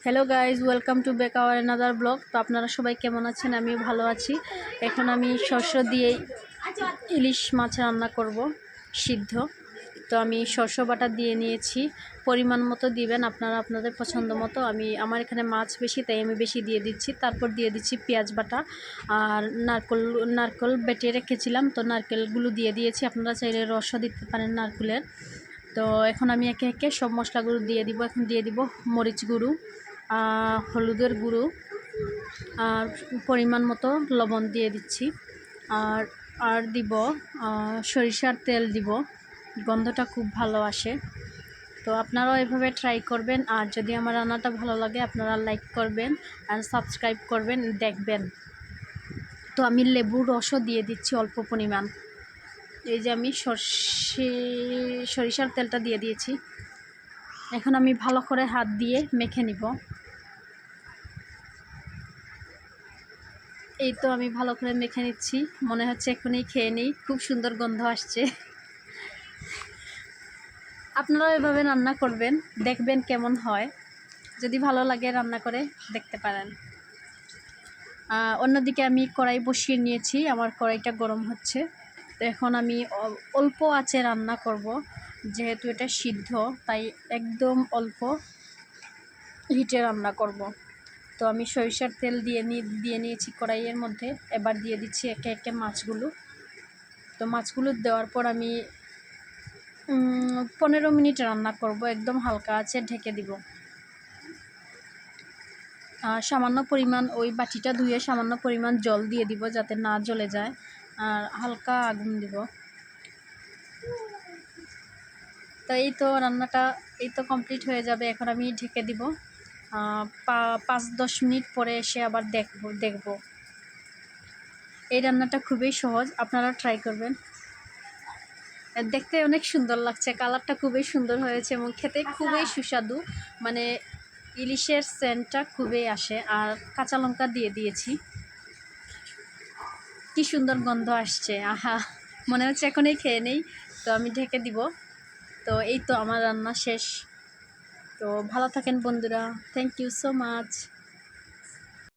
Hello guys, welcome to back hour another blog. তো আপনারা সবাই কেমন আছেন? আমিও ভালো আছি। এখন আমি শস্য দিয়ে ইলিশ মাছ রান্না করব সিদ্ধ। তো আমি শস্য বাটা দিয়ে নিয়েছি, পরিমাণ মতো দিবেন আপনারা আপনাদের পছন্দ মতো। আমার এখানে মাছ বেশি, তাই আমি বেশি দিয়ে দিচ্ছি। তারপর দিয়ে দিচ্ছি পেঁয়াজ বাটা আর নারকেল বেটে রেখেছিলাম, তো নারকেলগুলো দিয়ে দিয়েছি। আপনারা চাইলে রসও দিতে পারেন নারকেলের। তো এখন আমি একে একে সব মশলাগুলো দিয়ে দিব। এখন দিয়ে দিব মরিচ গুঁড়ো, হলুদের গুঁড়ো আর পরিমাণ মতো লবণ দিয়ে দিচ্ছি। আর দিব সরিষার তেল দিব, গন্ধটা খুব ভালো আসে। তো আপনারাও এভাবে ট্রাই করবেন। আর যদি আমার রান্নাটা ভালো লাগে আপনারা লাইক করবেন আর সাবস্ক্রাইব করবেন, দেখবেন। তো আমি লেবুর রসও দিয়ে দিচ্ছি অল্প পরিমাণ। এই যে আমি সরিষার তেলটা দিয়ে দিয়েছি। এখন আমি ভালো করে হাত দিয়ে মেখে নিব। এই তো আমি ভালো করে মেখে নিচ্ছি, মনে হচ্ছে এখনই খেয়ে নিই, খুব সুন্দর গন্ধ আসছে। আপনারাও এভাবে রান্না করবেন, দেখবেন কেমন হয়। যদি ভালো লাগে রান্না করে দেখতে পারেন। অন্যদিকে আমি কড়াই বসিয়ে নিয়েছি, আমার কড়াইটা গরম হচ্ছে। তো এখন আমি অল্প আঁচে রান্না করব, যেহেতু এটা সিদ্ধ তাই একদম অল্প হিটে রান্না করব। তো আমি সরিষার তেল দিয়ে নিয়েছি কড়াইয়ের মধ্যে। এবার দিয়ে দিচ্ছি একে একে মাছগুলো। তো মাছগুলো দেওয়ার পর আমি 15 মিনিট রান্না করব, একদম হালকা আছে ঢেকে দিব। সামান্য পরিমাণ ওই বাটিটা ধুয়ে সামান্য পরিমাণ জল দিয়ে দিব, যাতে না জ্বলে যায়। আর হালকা আগুন দিব। তো এই তো রান্নাটা কমপ্লিট হয়ে যাবে। এখন আমি ঢেকে দিব। 5-10 মিনিট পরে এসে আবার দেখব। এই রান্নাটা খুবই সহজ, আপনারা ট্রাই করবেন। দেখতে অনেক সুন্দর লাগছে, কালারটা খুবই সুন্দর হয়েছে এবং খেতে খুবই সুস্বাদু। মানে ইলিশের সেন্টটা খুবই আসে। আর কাঁচা লঙ্কা দিয়ে দিয়েছি, কি সুন্দর গন্ধ আসছে, আহা, মনে হচ্ছে এখনই খেয়ে নেই। তো আমি ঢেকে দিব। তো এই তো আমার রান্না শেষ। তো ভালো থাকেন বন্ধুরা, থ্যাংক ইউ সো মাচ।